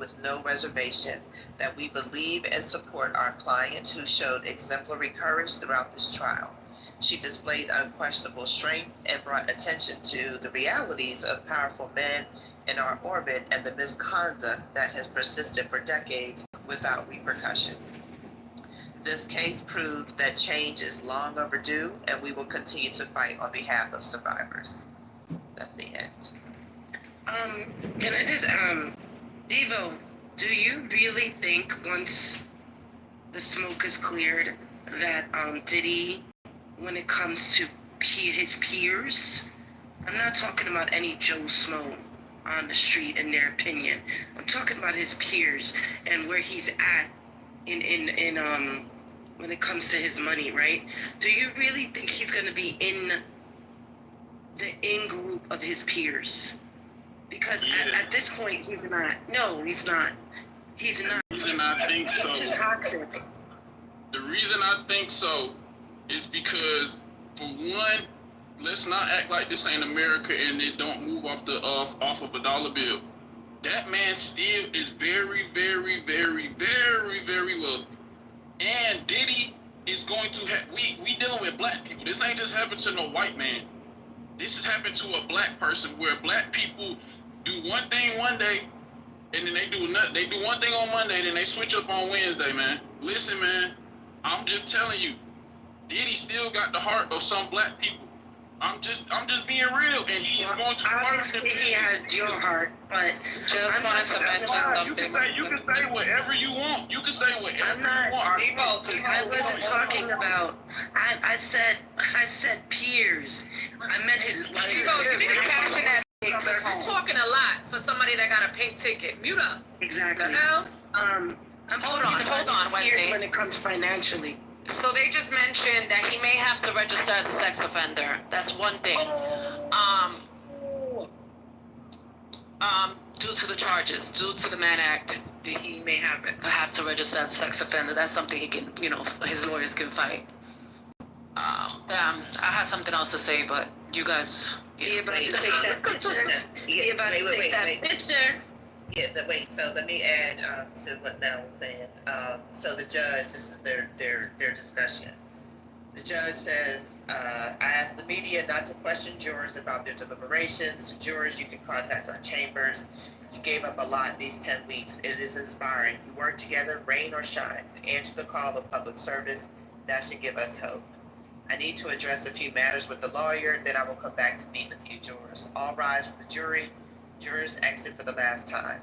with no reservation that we believe and support our client who showed exemplary courage throughout this trial. She displayed unquestionable strength and brought attention to the realities of powerful men in our orbit and the misconduct that has persisted for decades without repercussion. This case proved that change is long overdue, and we will continue to fight on behalf of survivors. That's the end. Can I just, Devo, do you really think once the smoke is cleared that, Diddy, when it comes to his peers, I'm not talking about any Joe Smo on the street and their opinion. I'm talking about his peers and where he's at in when it comes to his money, right? Do you really think he's going to be in the in-group of his peers? Because at this point, he's not. No, he's not. He's not. The reason I think so, too toxic. The reason I think so is because, for one, let's not act like this ain't America and it don't move off of a dollar bill. That man still is very, very, very, very, very wealthy. And Diddy is going to have, we dealing with black people. This ain't just happened to no white man. This has happened to a black person where black people do one thing one day and then they do one thing on Monday, then they switch up on Wednesday, man. Listen, man, I'm just telling you, Diddy still got the heart of some black people. I'm just being real, and he's going to obviously he has your heart, but just wanted to mention something. You can say whatever you want. You can say whatever you want. I wasn't talking about. I said peers. I meant his. You need to cash in that. You're talking a lot for somebody that got a pink ticket. Mute up. Exactly. The hell? Hold on, Wednesday. When it comes financially. So they just mentioned that he may have to register as a sex offender. That's one thing. Due to the charges, due to the Mann Act, he may have to register as a sex offender. That's something he can, his lawyers can fight. I had something else to say, but you guys. He about to take that picture. He about to take that picture. Yeah, so let me add to what Mel was saying. So the judge, this is their discussion. The judge says, I asked the media not to question jurors about their deliberations. Jurors, you can contact our chambers. You gave up a lot these 10 weeks. It is inspiring. You work together, rain or shine. You answer the call of public service. That should give us hope. I need to address a few matters with the lawyer, then I will come back to meet with you, jurors. All rise for the jury. Jurors exit for the last time.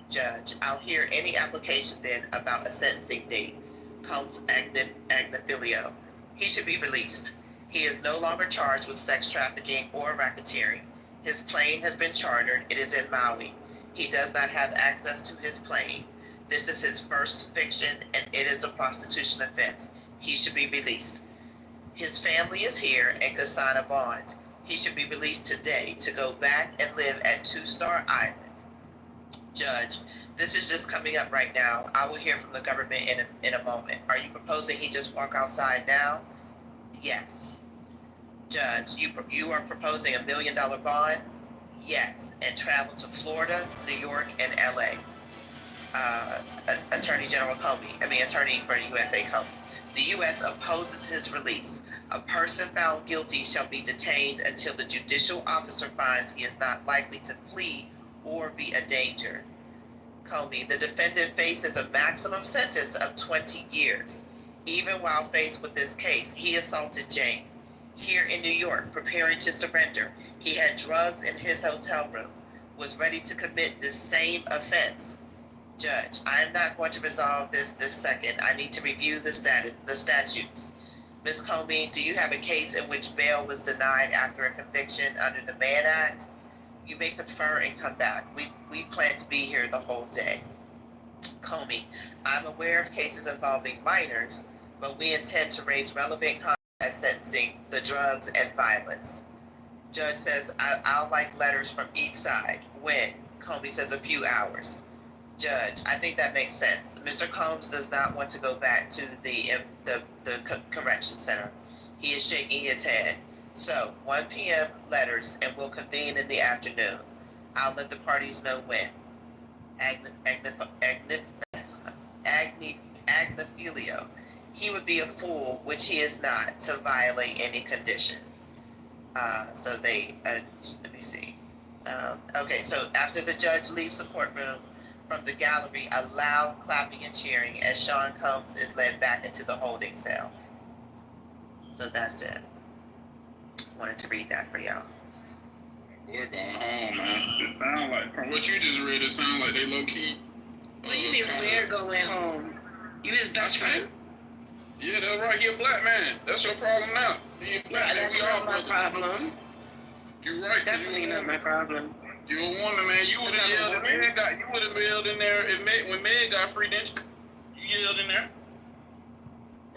Judge, I'll hear any application then about a sentencing date. Combs Agnifilio. He should be released. He is no longer charged with sex trafficking or racketeering. His plane has been chartered. It is in Maui. He does not have access to his plane. This is his first conviction, and it is a prostitution offense. He should be released. His family is here and could sign a bond. He should be released today to go back and live at Two-Star Island. Judge, this is just coming up right now. I will hear from the government in a moment. Are you proposing he just walk outside now? Yes. Judge, you are proposing $1 million bond? Yes. And travel to Florida, New York, and LA. Attorney for the USA Comey. The U.S. opposes his release. A person found guilty shall be detained until the judicial officer finds he is not likely to flee or be a danger. Comey, the defendant faces a maximum sentence of 20 years. Even while faced with this case, he assaulted Jane. Here in New York, preparing to surrender, he had drugs in his hotel room, was ready to commit this same offense. Judge, I am not going to resolve this second. I need to review the statutes. Ms. Comey, do you have a case in which bail was denied after a conviction under the Mann Act? You may confer and come back. We plan to be here the whole day. Comey, I'm aware of cases involving minors, but we intend to raise relevant content as sentencing, the drugs, and violence. Judge says, I'll like letters from each side. When? Comey says a few hours. Judge, I think that makes sense. Mr. Combs does not want to go back to the correction center. He is shaking his head. So, 1 p.m. letters, and we'll convene in the afternoon. I'll let the parties know when. be a fool, which he is not, to violate any condition. So they, let me see. Okay, so after the judge leaves the courtroom, from the gallery, a loud clapping and cheering as Sean Combs is led back into the holding cell. So that's it. Wanted to read that for y'all. We're going home, man. It sound like, from what you just read, it sounds like they low key. What do you mean we're going home? You his best friend? Yeah, that's right. He a black man. That's your problem now. He a black man. That's not my problem. You right. Definitely not my problem. You a woman, man. You would have yelled. You would have yelled in there when Meg got free, didn't you? You yelled in there.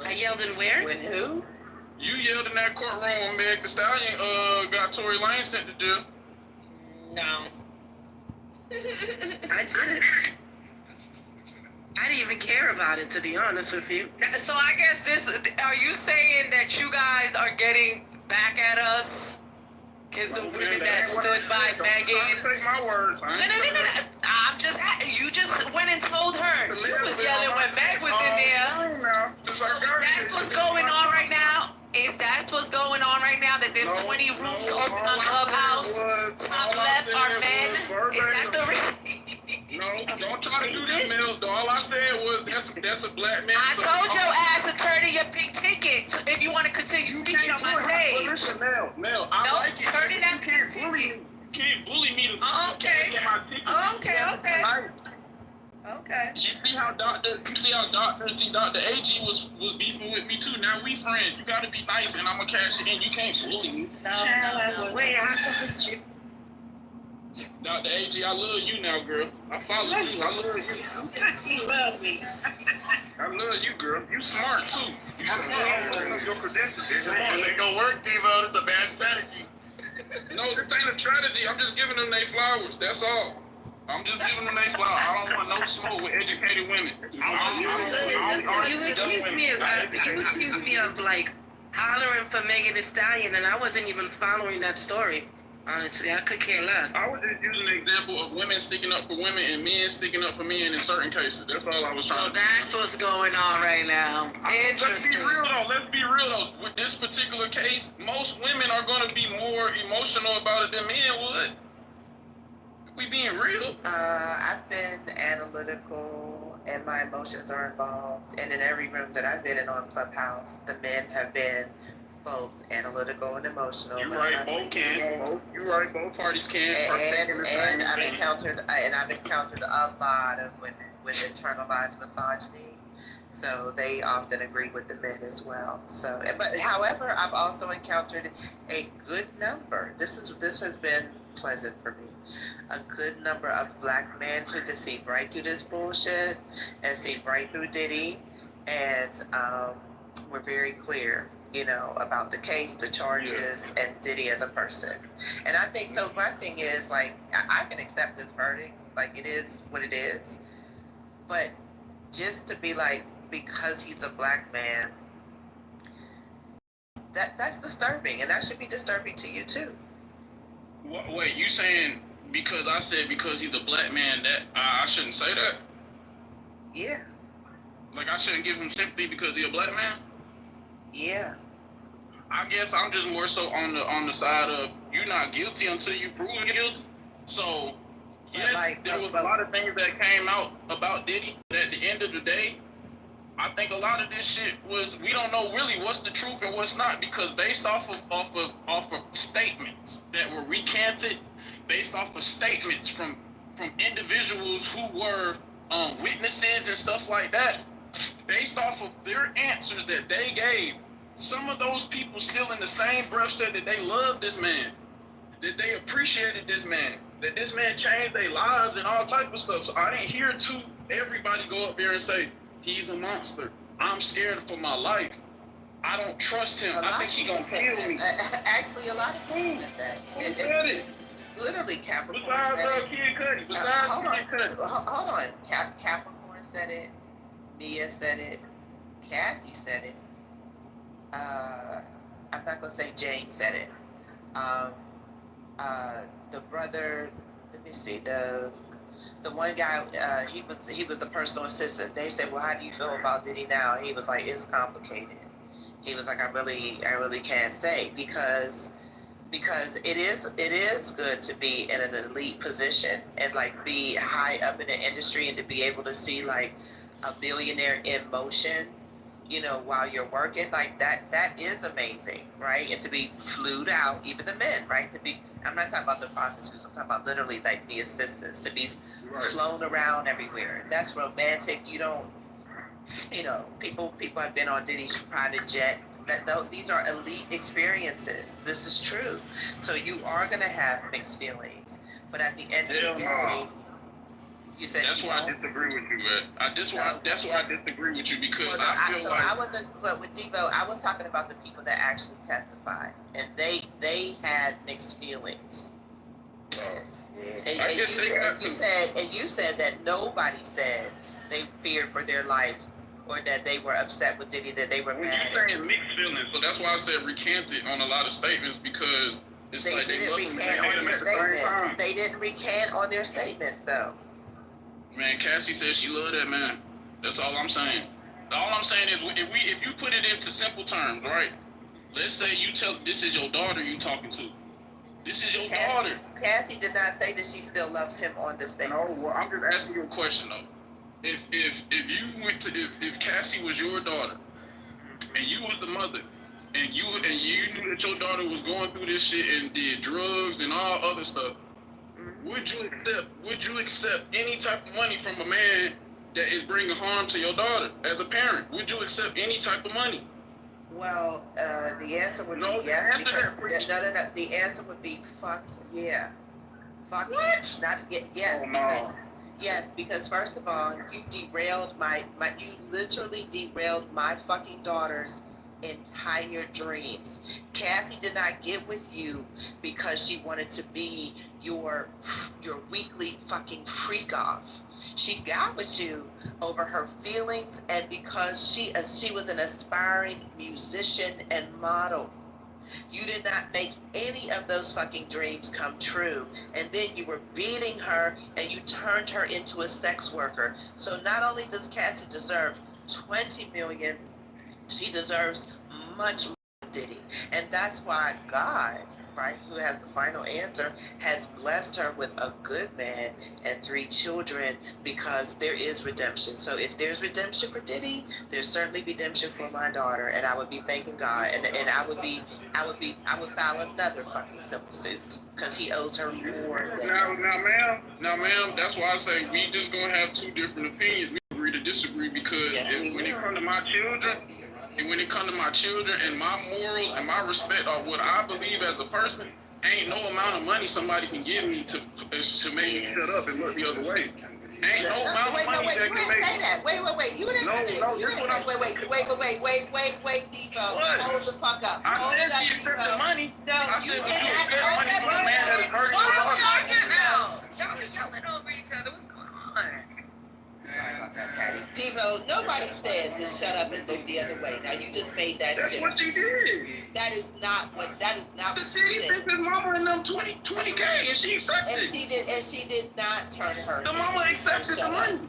I yelled in where? When who? You yelled in that courtroom when Meg Thee Stallion got Tory Lanez sent to jail. No. I didn't. I didn't even care about it, to be honest with you. So I guess are you saying that you guys are getting back at us? Because the women that stood by Megan. Take my words. No. I'm just, you just went and told her. You was yelling when Meg was in there. So that's what's going on right now? Is that what's going on right now? That there's 20 rooms open on Clubhouse? Top left are men? Is that the No, don't try to do this, Mel. All I said was that's a black man. I told your ass to turn in your pink ticket if you want to continue speaking on my stage. Listen, Mel, I like it. Turn in that pink ticket. You can't bully me to Okay. get my ticket. Okay. Okay. You see how Dr. AG was beefing with me too. Now we friends. You gotta be nice, and I'ma cash it in. You can't bully me. No. Wait, I have to. Dr. AG, I love you now, girl. I follow you. I love you. You love me. I love you, girl. You smart too. You smart. Your credentials. It ain't gonna work, Devo. It's a bad strategy. No, this ain't a strategy. I'm just giving them their flowers. That's all. I'm just giving them their flowers. I don't want no smoke with educated women. You accused me of like hollering for Megan Thee Stallion, and I wasn't even following that story. Honestly, I could care less. I was just using an example of women sticking up for women and men sticking up for men in certain cases. That's all I was trying to do. That's what's going on right now. Interesting. Let's be real though. With this particular case, most women are going to be more emotional about it than men would. We being real. I've been analytical and my emotions are involved. And in every room that I've been in on Clubhouse, the men have been both analytical and emotional. You're right, both can. You're right, both parties can. And I've encountered a lot of women with internalized misogyny. So they often agree with the men as well. So, but however, I've also encountered a good number. This has been pleasant for me. A good number of black men who can see right through this bullshit and see right through Diddy, and we're very clear, about the case, the charges, and Diddy as a person. And I think so. My thing is like I can accept this verdict, like it is what it is, but just to be like, because he's a black man, that's disturbing, and that should be disturbing to you too. Wait, you saying because I said because he's a black man that I shouldn't say that? Yeah. Like I shouldn't give him sympathy because he's a black man? Yeah. I guess I'm just more so on the side of you're not guilty until you prove guilty. So yes, there was a lot of things that came out about Diddy, but at the end of the day, I think a lot of this shit was, we don't know really what's the truth and what's not, because based off of statements that were recanted, based off of statements from individuals who were witnesses and stuff like that, based off of their answers that they gave, some of those people still in the same breath said that they loved this man, that they appreciated this man, that this man changed their lives and all type of stuff. So I didn't hear everybody go up there and say, he's a monster. I'm scared for my life. I don't trust him. I think he gonna kill me. Actually, a lot of people said that. Who said it? Literally, Capricorn Besides said it. Kid Cudi. Hold on. Capricorn said it. Mia said it. Cassie said it. I'm not gonna say Jane said it. The brother. Let me see. The one guy, he was the personal assistant. They said, well, how do you feel about Diddy now? He was like, it's complicated. He was like, I really can't say because it is good to be in an elite position and like be high up in the industry and to be able to see like a billionaire in motion, you know, while you're working, like that is amazing, right? And to be flued out, even the men, right? To be, I'm not talking about the prostitutes, I'm talking about literally like the assistants, to be flown around everywhere. That's romantic. You don't, you know, people have been on Diddy's private jet. These are elite experiences. This is true. So you are gonna have mixed feelings, but at the end of the day, you said that's why I disagree with you, man. That's why I disagree with you because well, no, I feel like I wasn't. But with Devo, I was talking about the people that actually testified, and they had mixed feelings. And you said that nobody said they feared for their life or that they were upset with Diddy, that they were mad. You're saying mixed feelings, so that's why I said recanted on a lot of statements because it's they like they didn't love him and they recant hate on him their at the same statements. time. They didn't recant on their statements, though. Man, Cassie says she loved that man. That's all I'm saying. All I'm saying is if you put it into simple terms, right? Let's say you tell this is your daughter you talking to. This is your daughter. Cassie did not say that she still loves him on this thing. No, well, I'm just asking you a question though. If you went to if Cassie was your daughter and you was the mother and you knew that your daughter was going through this shit and did drugs and all other stuff, would you accept any type of money from a man that is bringing harm to your daughter as a parent? Would you accept any type of money? Well, the answer would be yes. No. The answer would be fuck yeah. Fuck what? Not yes. Oh, no. Because first of all, you derailed you literally derailed my fucking daughter's entire dreams. Cassie did not get with you because she wanted to be your weekly fucking freak off. She got with you over her feelings and because she was an aspiring musician and model. You did not make any of those fucking dreams come true. And then you were beating her and you turned her into a sex worker. So not only does Cassie deserve 20 million, she deserves much more, Diddy. And that's why God, right, who has the final answer, has blessed her with a good man and 3 children because there is redemption. So if there's redemption for Diddy, there's certainly redemption for my daughter, and I would be thanking God, and I would file another fucking civil suit because he owes her more than Now, ma'am, that's why I say we just gonna have 2 different opinions. We agree to disagree because when it comes to my children. And when it comes to my children and my morals and my respect of what I believe as a person, ain't no amount of money somebody can give me to make me shut up and look the other way. Ain't no amount of money that can make me. Wait. You didn't wait, Devo. What? Hold the fuck up. I said she accepted money. No, I said you you did not. accept money from a man that is hurting your daughter. Y'all are yelling over each other. What's going on? Sorry about that, Patty. Devo, nobody said to shut up and look the other way. Now you just made that. That's what she did. That is not what She you said. sent his mama in them 20K and she accepted. And she did not turn her. The mama accepted the money.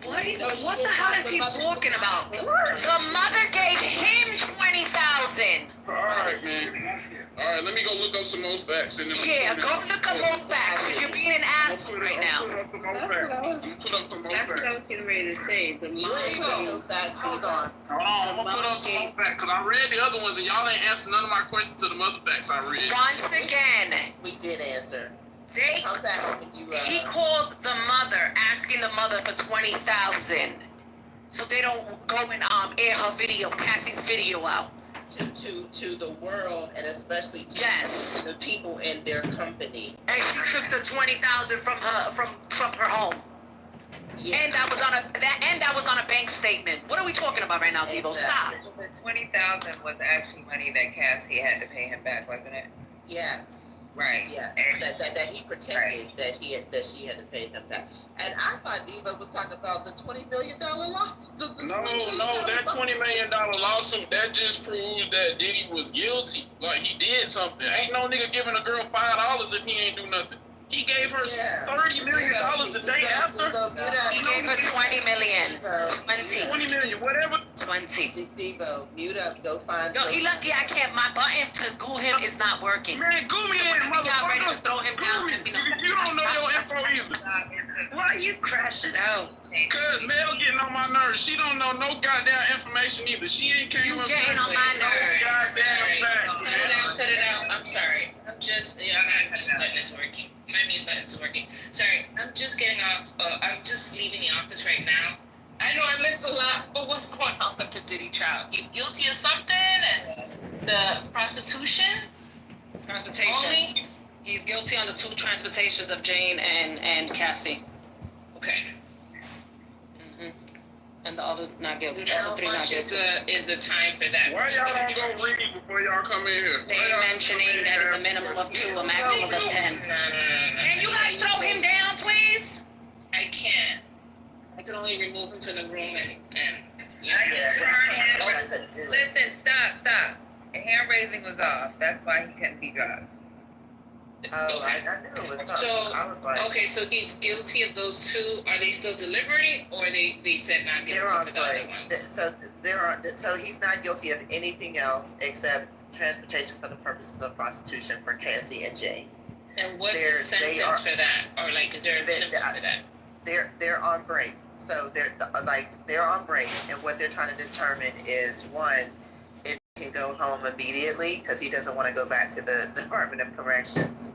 What the hell is he talking about? The mother gave him 20,000. All right, man. All right, let me go look up some more facts and then Go look up more facts because you're being an asshole right now. I'm gonna put up some more That's what I facts. was getting ready to say. The You ain't put no facts. Hold on. Hold on, I'm gonna put up some more facts because I read the other ones and y'all ain't answered none of my questions to the other facts I read. Once again, We did answer. they Come back when you. he called the mother, asking the mother for 20,000, so they don't go and air her video, Cassie's video out. To the world and especially to Yes. the people in their company. And she took the 20,000 from her home. Yeah. And that was on a bank statement. What are we talking about right now, Devo? Stop. Well, the 20,000 was actually money that Cassie had to pay him back, wasn't it? Yes. Right. Yes. And That he pretended that she had to pay him back. And I thought Diva was talking about the $20 million loss. No, that $20 million lawsuit, that just proves that Diddy was guilty. Like, he did something. Ain't no nigga giving a girl $5 if he ain't do nothing. He gave her Yeah. $30 million the day after. He gave her 20 million. 20. 20 million, whatever. 20. Devo, mute up. Go find. Yo, he lucky I can't. My button to goo him is not working. Man, go me in, Whenever y'all ready to motherfucker. throw him down, let me know. You don't know your info either. Why you crashing out? Cause Mel getting on my nerves. She don't know no goddamn information either. She ain't came You up getting on my nerves. goddamn fact. Cut it out. I'm sorry. I'm just, my mute button is working. My mute button's working. Sorry, I'm just getting off. I'm just leaving the office right now. I know I missed a lot, but what's going on with the Diddy trial? He's guilty of something, and the prostitution. Transportation. Only? He's guilty on the 2 transportations of Jane and Cassie. Okay. And the other not guilty. And The how other 3 not much is guilty. the time for that? Why y'all don't go read before y'all come in here? They mentioning that is a minimum of 2, a maximum of 10. Can you guys throw him down, please? I can't. I can only remove him from the room and I just heard him. Yeah. Listen, stop. The hand raising was off. That's why he couldn't be dropped. Oh, I knew it was something. So, I was like, okay, so he's guilty of those 2. Are they still delivering, or they said not guilty they're on for the other break. ones? So he's not guilty of anything else except transportation for the purposes of prostitution for Cassie and Jane. And what's They're- the they sentence are- for that? Or like, is there a they- minimum for that? They're on break. So they're on break, and what they're trying to determine is, one, if he can go home immediately because he doesn't want to go back to the Department of Corrections,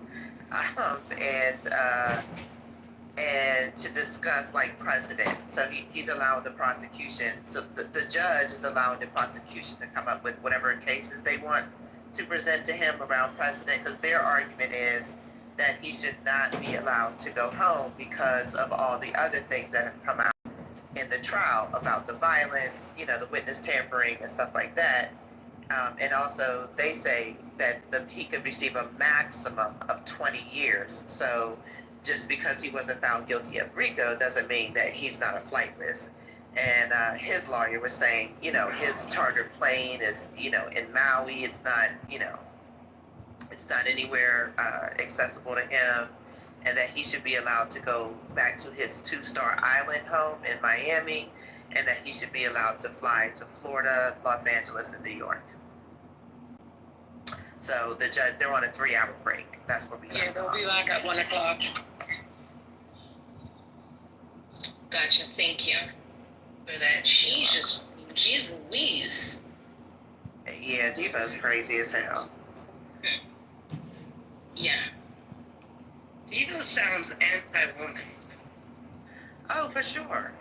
and to discuss like precedent. So he's allowing the prosecution. So the judge is allowing the prosecution to come up with whatever cases they want to present to him around precedent, because their argument is that he should not be allowed to go home because of all the other things that have come out in the trial about the violence, the witness tampering and stuff like that. And also they say that he could receive a maximum of 20 years. So just because he wasn't found guilty of RICO doesn't mean that he's not a flight risk. And his lawyer was saying, his chartered plane is, in Maui. It's not, it's not anywhere accessible to him, and that he should be allowed to go back to his 2-star island home in Miami, and that he should be allowed to fly to Florida, Los Angeles, and New York. So the judge, they're on a 3-hour break. That's what we got. Yeah, they'll be back at 1 o'clock. Gotcha. Thank you for that. Jeez Louise. Yeah, Devo's crazy as hell. Yeah. Devo sounds anti-woman. Oh, for sure.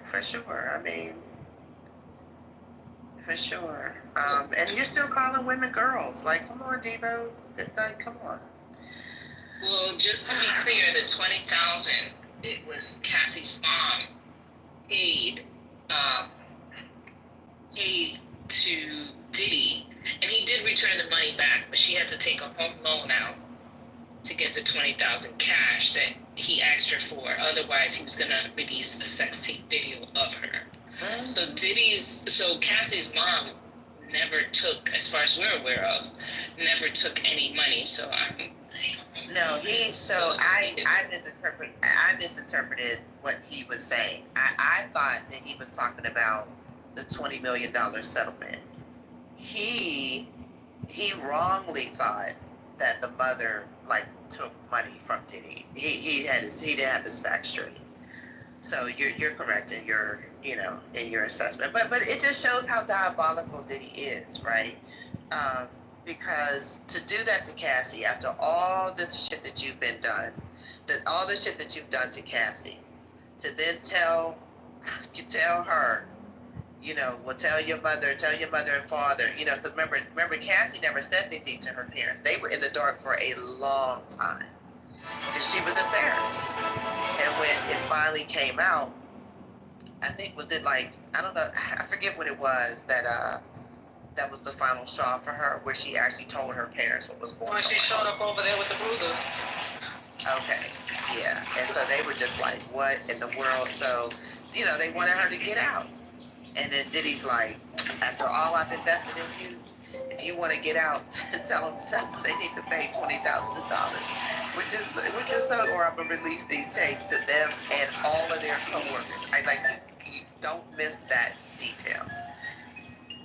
I mean, for sure. And you're still calling women girls. Like, come on, Devo. Like, come on. Well, just to be clear, the 20,000, it was Cassie's mom paid to Diddy, and he did return the money back, but she had to take a home loan out to get the 20,000 cash that he asked her for. Otherwise, he was gonna release a sex tape video of her. So Cassie's mom never took, as far as we're aware of, never took any money. So I misinterpreted what he was saying. I thought that he was talking about the $20 million settlement. He wrongly thought that the mother took money from Diddy. He didn't have his facts straight. So you're correct in your in your assessment. But it just shows how diabolical Diddy is, right? Because to do that to Cassie after all this shit that you've been done, all the shit that you've done to Cassie, to then tell her, tell your mother and father, because remember Cassie never said anything to her parents. They were in the dark for a long time because she was embarrassed. And when it finally came out, I think, was it I don't know, I forget what it was that was the final straw for her, where she actually told her parents what was going on. When she showed up over there with the bruises. Okay, yeah. And so they were just like, what in the world? So, they wanted her to get out. And then Diddy's like, after all I've invested in you, if you want to get out, tell them they need to pay $20,000. which is so. Or I'm gonna release these tapes to them and all of their coworkers. I like you don't miss that detail.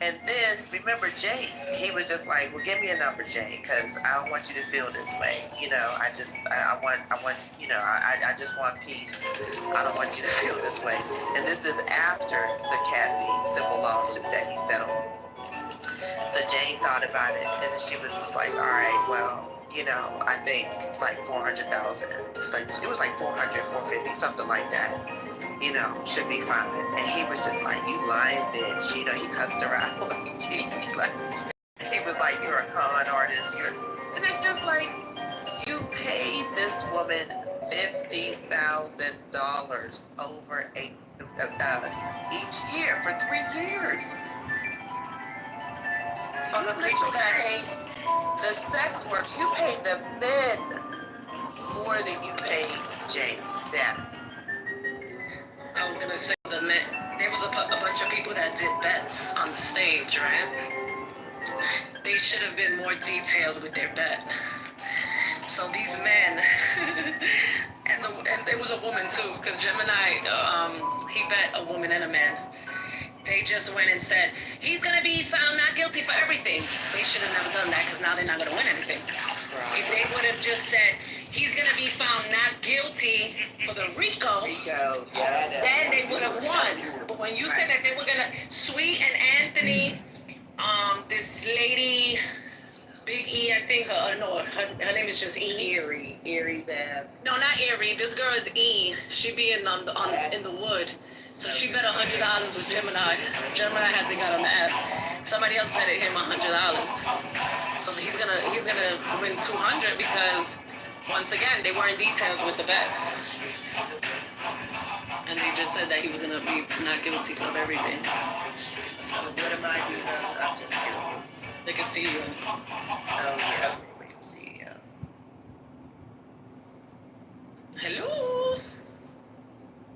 And then remember Jay, he was just like, well, give me a number, Jay, because I don't want you to feel this way. You know, I want, you know, I just want peace. I don't want you to feel this way. And this is after the Cassie civil lawsuit that he settled. So Jane thought about it, and then she was just like, all right, well, you know, I think like 400,000, like it was like 400, 450, something like that. You know, should be fine. And he was just like, you lying bitch. You know, he cussed her out. He's like, he was like, you're a con artist. And it's just like, you paid this woman $50,000 over each year for 3 years. For the people that paid the sex work, you paid the men more than you paid Jane Daphne. I was gonna say the men. There was a bunch of people that did bets on the stage, right? They should have been more detailed with their bet. So these men, and there was a woman too, because Gemini, he bet a woman and a man. They just went and said, he's going to be found not guilty for everything. They should have never done that because now they're not going to win anything. Right. If they would have just said, he's going to be found not guilty for the RICO, then they would have won. But when you said that they were going to, Sweet and Anthony, this lady, Big E, I think, her name is just E. Erie's ass. No, not Erie. This girl is E. She be in the wood. So she bet $100 with Gemini. Gemini hasn't got on the app. Somebody else betted him $100. So he's gonna win 200 because once again they weren't detailed with the bet. And they just said that he was gonna be not guilty of everything. What am I doing? I'm just curious. They can see you. Oh yeah, we can see you. Hello.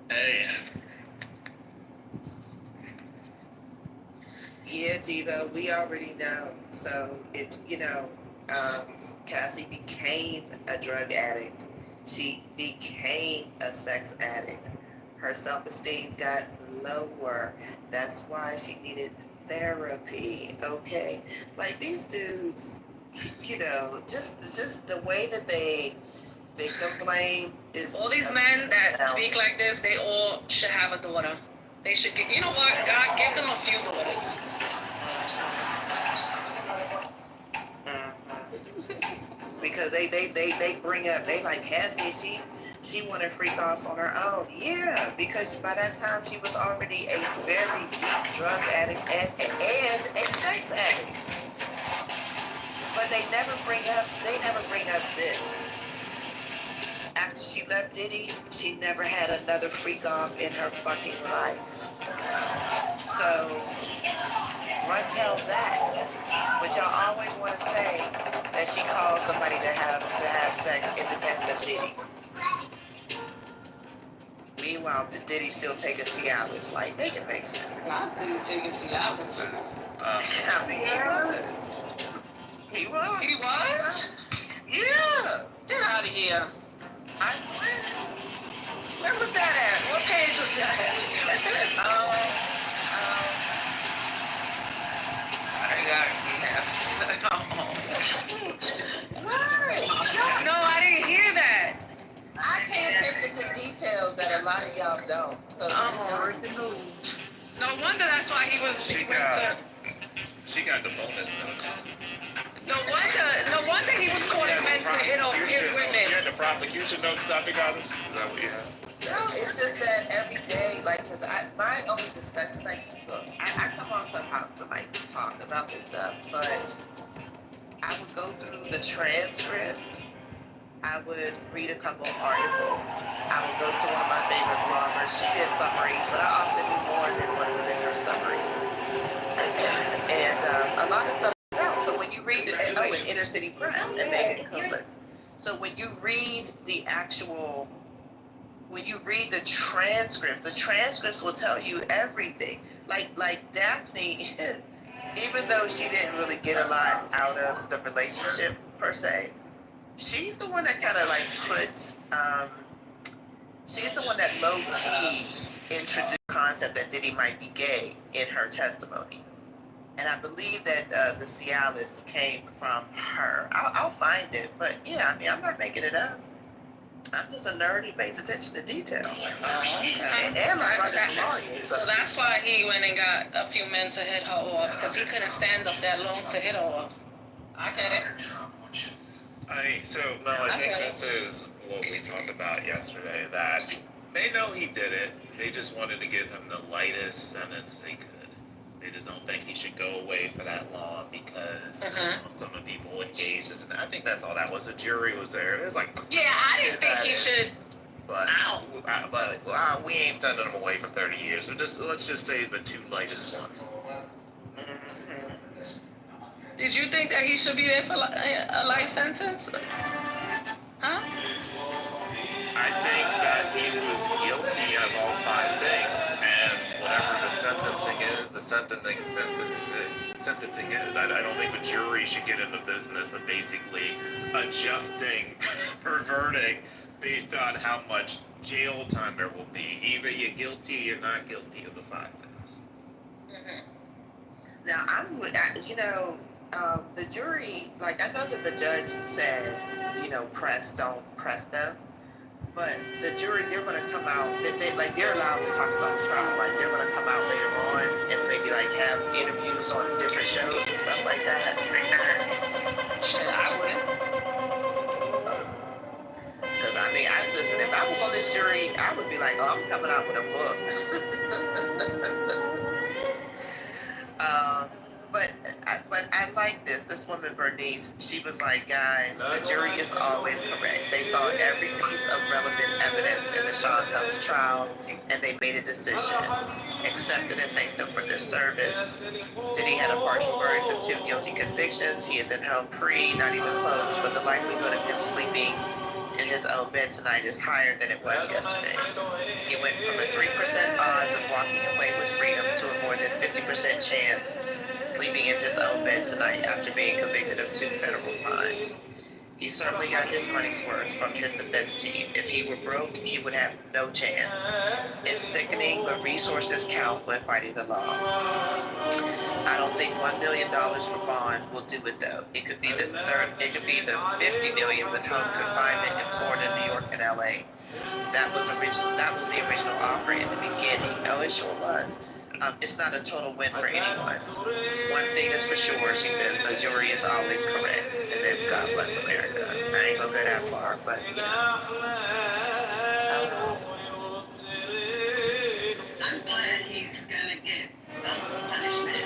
Hey. Yeah, Devo, we already know. So if, you know, Cassie became a drug addict. She became a sex addict. Her self-esteem got lower. That's why she needed therapy, okay? Like these dudes, you know, just the way that they victim blame is... All these men that speak like this, they all should have a daughter. They should get, you know what, God, give them a few daughters. Because they bring up, they like Cassie, she wanted freak offs on her own. Yeah, because by that time she was already a very deep drug addict and a sex addict. But they never bring up this. After she left Diddy, she never had another freak off in her fucking life. So, run tell that. But y'all always want to say that she called somebody to have sex independent of Diddy. Meanwhile, Diddy still taking Cialis. Like, make it make sense. I think he's taking Cialis. I mean, he was. He was. He was? Yeah. Get out of here. I swear. Where was that at? What page was that at? I gotta see him. Right. No, I didn't hear that. I pay attention to details that a lot of y'all don't. So No wonder that's why he went to... She got the bonus notes. No wonder he was calling men to hit off his You women. had the prosecution notes, Dr. Goddess? Is that what you have? no, it's just that every day, like, cause my only discussion, like, look, I come on Clubhouse to like talk about this stuff, but I would go through the transcripts. I would read a couple of articles. I would go to one of my favorite bloggers. She did summaries, but I often do more than what was in her summaries. And a lot of stuff is out. So when you read in Inner City Press and Megan Copeland. So when you read the transcripts will tell you everything. Like Daphne, even though she didn't really get a lot out of the relationship per se, she's the one that kind of like she's the one that low key introduced the concept that Diddy might be gay in her testimony. And I believe that the Cialis came from her. I'll find it, but yeah, I mean, I'm not making it up. I'm just a nerd who pays attention to detail. And my brother's a lawyer. So that's why he went and got a few men to hit her off, because he couldn't stand up that long to hit her off. I get it. I think this is what we talked about yesterday, that they know he did it. They just wanted to give him the lightest sentence they could. They just don't think he should go away for that long because some of the people engaged this. And I think that's all that was. The jury was there. It was like, yeah, I didn't think he should. But we ain't sending him away for 30 years. So let's just say the two lightest ones. Did you think that he should be there for a life sentence? Huh? I think that he was guilty of all 5 things, and whatever the sentencing is, sentencing is. I don't think the jury should get in the business of basically adjusting per verdict based on how much jail time there will be. Either you're guilty or you're not guilty of the 5 things. Now, the jury, like, I know that the judge said, don't press them. But the jury, they're going to come out, they're allowed to talk about the trial, right? They're going to come out later on and maybe, have interviews on different shows and stuff like that. Shit, I wouldn't. Because, listen, if I was on this jury, I would be like, oh, I'm coming out with a book. But I like this. This woman, Bernice, she was like, guys, the jury is always correct. They saw every piece of relevant evidence in the Sean Phelps trial, and they made a decision. Accepted and thanked them for their service. Diddy had a partial verdict of 2 guilty convictions. He is at home free, not even close, but the likelihood of him sleeping in his own bed tonight is higher than it was yesterday. He went from a 3% odds of walking away with freedom to a more than 50% chance sleeping in his own bed tonight after being convicted of 2 federal crimes. He certainly got his money's worth from his defense team. If he were broke, he would have no chance. It's sickening, but resources count when fighting the law. I don't think $1 million for bond will do it though. It could be the $50 million with home confinement in Florida, New York, and LA. That was the original offer in the beginning. Oh, it sure was. It's not a total win for anyone. One thing is for sure, she says, the jury is always correct. And then God bless America. I ain't gonna go that far, but I'm glad he's gonna get some punishment.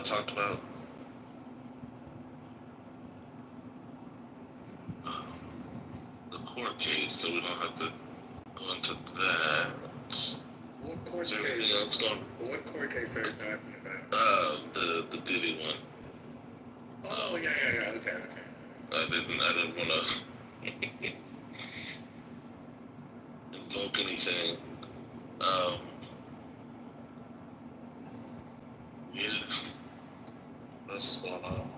Talked about the court case, so we don't have to go into that. What court Is case? everything else going? What court case are you talking about? The Diddy one. Oh yeah. Okay. I didn't want to invoke anything. Yeah. That's going on.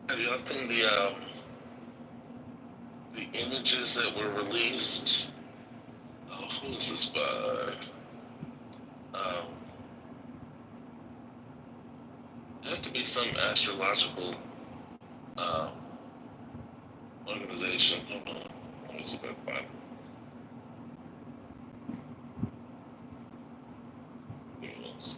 Have y'all seen the images that were released? Oh, who is this by? It had to be some astrological organization. Hold on. Let me see if I can find it. Here it is.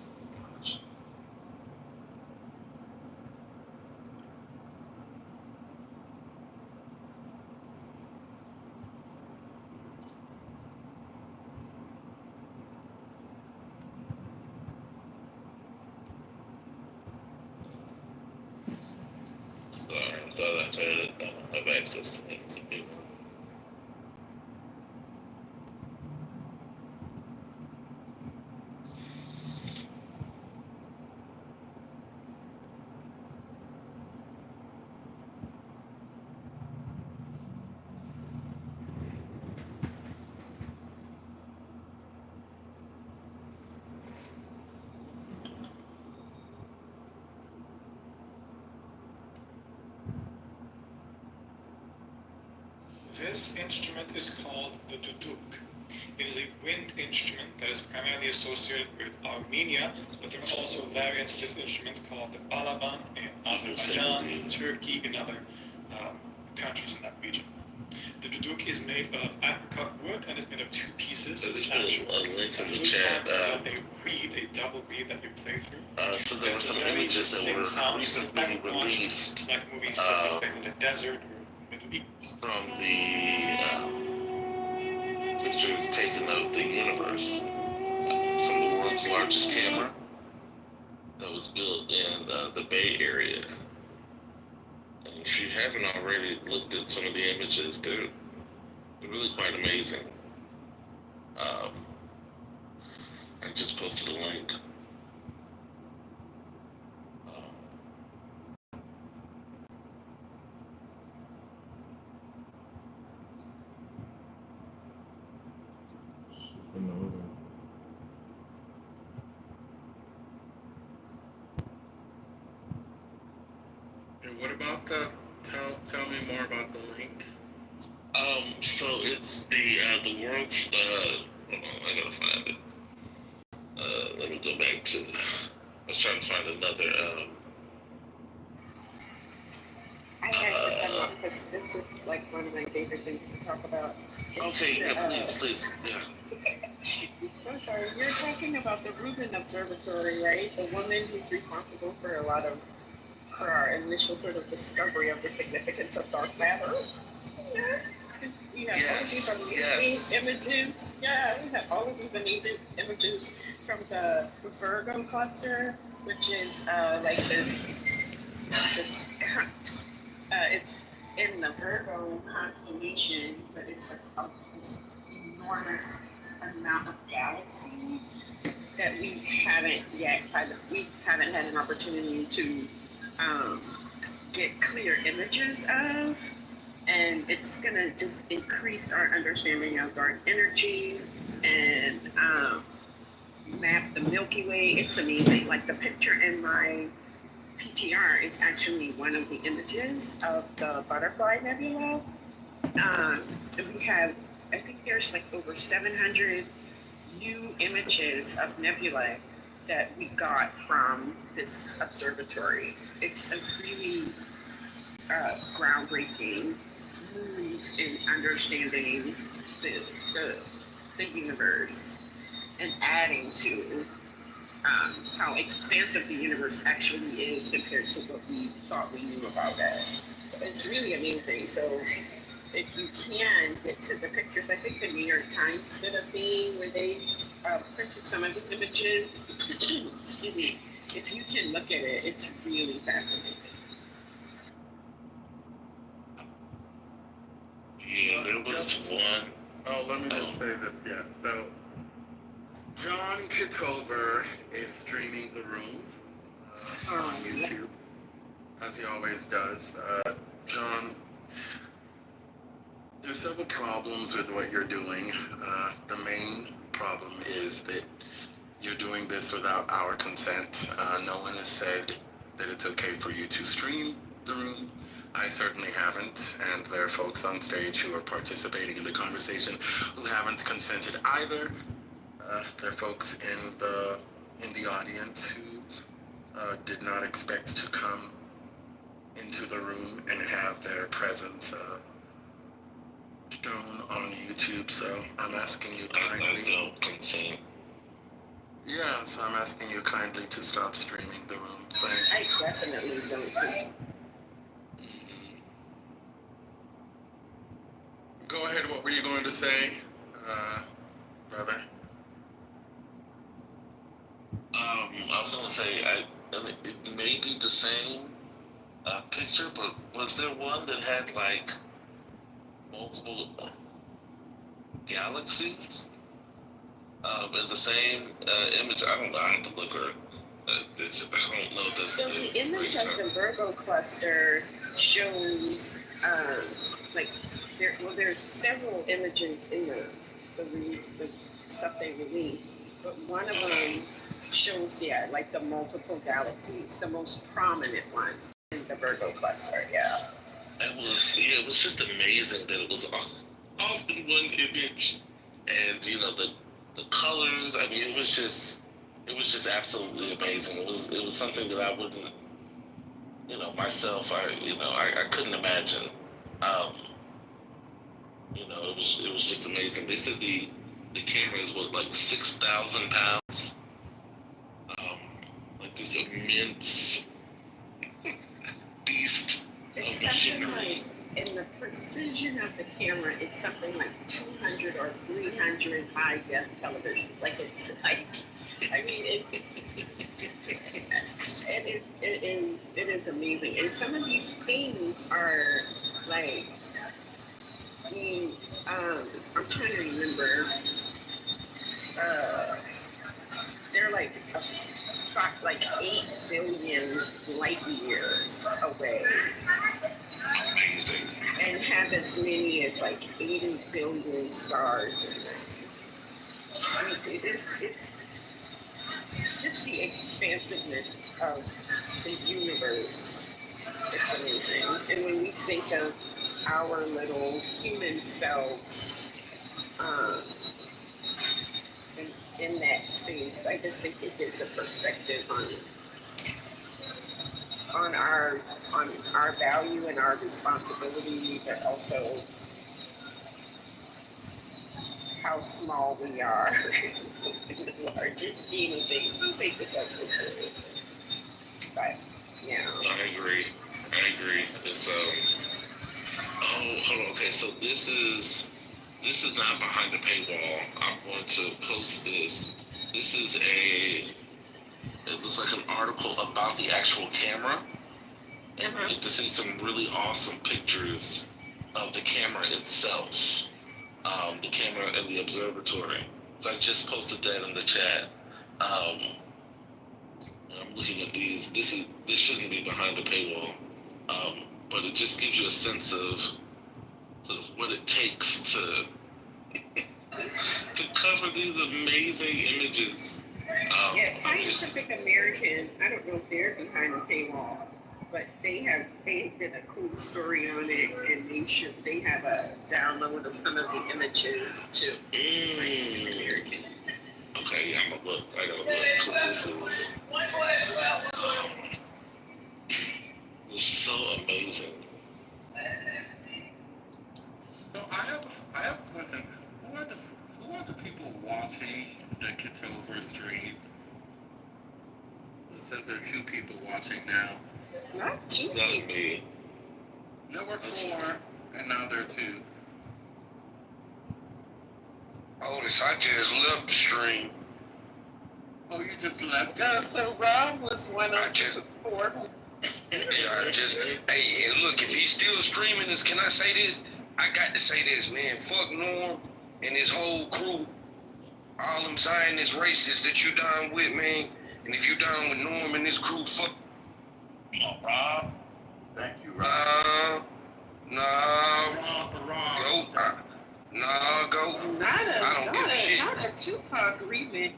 Sorry, I thought I don't have access to things. This instrument is called the duduk. It is a wind instrument that is primarily associated with Armenia, but there are also variants of this instrument called the balaban in Azerbaijan, Turkey, and other countries in that region. The duduk is made of apricot wood and is made of two pieces. So this is a link in the chat. A reed, a double reed that you play through. So there were some images that were recently released. Like movies that take place in the desert or Middle East. From the pictures taken of the universe from the world's largest camera that was built in the Bay Area. And if you haven't already looked at some of the images, they're really quite amazing. I just posted a link. And what about tell me more about the link. So it's the world's hold on, I gotta find it. Let me go back to I was trying to find another I had to come up because this is like one of my favorite things to talk about. Okay, yeah, please, yeah. I'm sorry, you're talking about the Rubin Observatory, right? The woman who's responsible for our initial sort of discovery of the significance of dark matter. Yes. We have all of these amazing images. Yeah, we have all of these amazing images from the Virgo cluster, which is like this it's in the Virgo constellation, but it's this enormous amount of galaxies that we haven't had an opportunity to get clear images of, and it's gonna just increase our understanding of dark energy and map the Milky Way. It's amazing. Like the picture in my PTR is actually one of the images of the Butterfly Nebula. We have, I think there's like over 700 new images of nebulae that we got from this observatory. It's a really groundbreaking move in understanding the universe and adding to how expansive the universe actually is compared to what we thought we knew about it. So it's really amazing. So if you can get to the pictures, I think the New York Times did a thing where they printed some of the images. Excuse me. If you can look at it, it's really fascinating. Yeah, there was one. Oh, let me just say this, yeah. So, John Kitover is streaming The Room on YouTube, as he always does. John, there's several problems with what you're doing. The main problem is that you're doing this without our consent. No one has said that it's okay for you to stream the room. I certainly haven't, and there are folks on stage who are participating in the conversation who haven't consented either. There are folks in the audience who did not expect to come into the room and have their presence shown on YouTube. So I'm asking you kindly. I don't consent. Yeah, so I'm asking you kindly to stop streaming the room. Thanks. I definitely don't consent. Go ahead. What were you going to say, brother? I was gonna say, I mean, it may be the same picture, but was there one that had like multiple galaxies in the same image? I don't know. I have to look her. I don't know this. So the image of the Virgo cluster shows there's several images in the stuff they released, but one of them shows like the multiple galaxies, the most prominent one in the Virgo cluster. Yeah. It was just amazing that it was all in one image, and the colors. I mean, it was just absolutely amazing. It was something that I wouldn't, myself. I couldn't imagine. It was just amazing. They said the camera is like 6,000 pounds. Like this immense beast It's of something machinery. like, and the precision of the camera is something like 200 or 300 high def television. Like it's like, I mean, it is amazing. And some of these things are like, I mean, I'm trying to remember. They're like 8 billion light years away, Amazing. and have as many as like 80 billion stars in them. I mean, it's just the expansiveness of the universe. It's amazing. And when we think of our little human selves in that space, I just think it gives a perspective on our value and our responsibility, but also how small we are in the larger scheme of things. We take this up so seriously. But yeah. I agree. It's hold on. Okay, so this is not behind the paywall. I'm going to post this. This is it looks like an article about the actual camera. And you get to see some really awesome pictures of the camera itself. The camera and the observatory. So I just posted that in the chat. I'm looking at these. This shouldn't be behind the paywall. But it just gives you a sense of sort of what it takes to cover these amazing images. Scientific American, I don't know if they're behind the paywall, but they did a cool story on it, and they have a download of some of the images too. Scientific American. Okay, yeah, I'm gonna look. I gotta look, because this is it's so amazing. So I have a question. Who are the people watching the Kitover stream? It says there are 2 people watching now. Not 2 It's not me. There were 4, and now there are 2. Otis, I just left the stream. Oh, you just left? So Rob was one I of just, 4. hey, and look, if he's still streaming this, can I say this? I got to say this, man. Fuck Norm and his whole crew. All them Zionist racists that you down with, man. And if you down with Norm and his crew, fuck. Come on, Rob. Thank you, Rob. Go. I don't give a shit. Not a Tupac remix.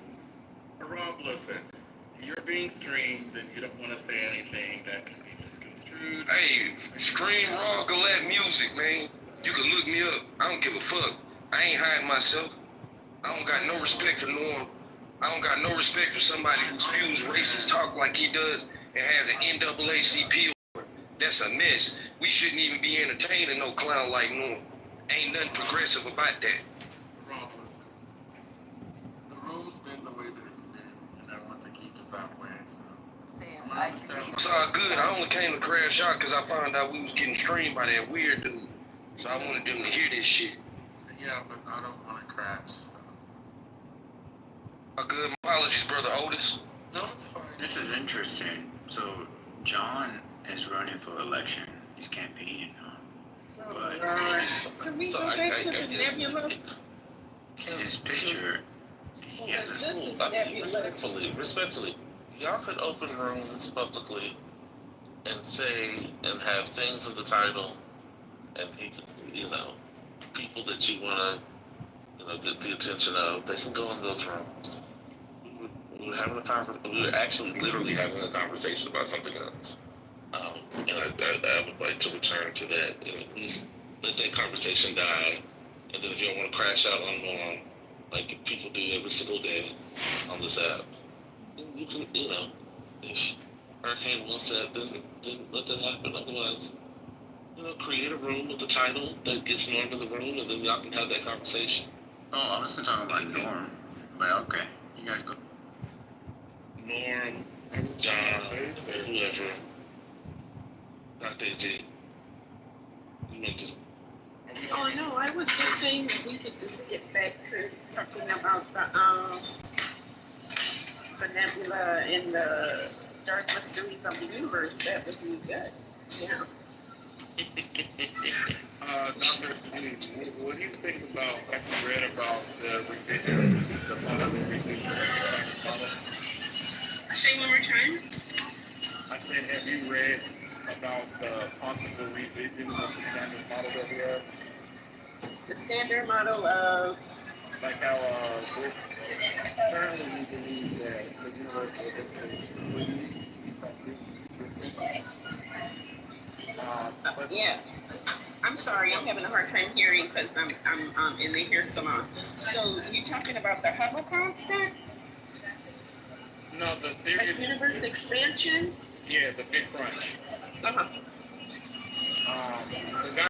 Rob, listen. You're being streamed, and you don't want to say anything that can be misconstrued. Hey, stream raw galette music, man. You can look me up. I don't give a fuck. I ain't hiding myself. I don't got no respect for Norm. I don't got no respect for somebody who spews racist talk like he does and has an NAACP. That's a mess. We shouldn't even be entertaining no clown like Norm. Ain't nothing progressive about that. Rob, listen. The room's been the way that it's been, and I want to keep it that way. So It's all good. I only came to crash out because I found out we was getting streamed by that weird dude. So I wanted them to hear this shit. yeah, but I don't want to crash. So. A good apologies, brother Otis. No, it's fine. This is interesting. So John is running for election. He's campaigning, huh? But Can we go back to the nebula? his picture, he has a This is I mean, nebulous. respectfully, y'all could open rooms publicly and say and have things in the title, and he could, people that you want to, get the attention of, they can go in those rooms. We were having we were actually literally having a conversation about something else. And I would like to return to that and at least let that conversation die. And then if you don't want to crash out on Norm, like people do every single day on this app, you can, if Hurricane wants that, then let that happen. Otherwise, create a room with the title that gets Norm in the room, and then y'all can have that conversation. Oh, I wasn't talking about Norm, but okay, you guys go. Norm, John, whoever, Dr. AJ, you want to... Oh no, I was just saying that we could just get back to talking about the nebula and the dark mysteries of the universe. That would be good. Yeah. Dr. Steve, what do you think about, have you read about the revision, the possible revision of the standard model? Say one more time. I said, have you read about the possible revision of the standard model that we have? The standard model of Like how, currently we believe that the universe is yeah. I'm sorry, I'm having a hard time hearing because I'm in the hair salon. So you're talking about the Hubble constant? No, the theory Like universe expansion? Yeah, the big crunch. Uh-huh.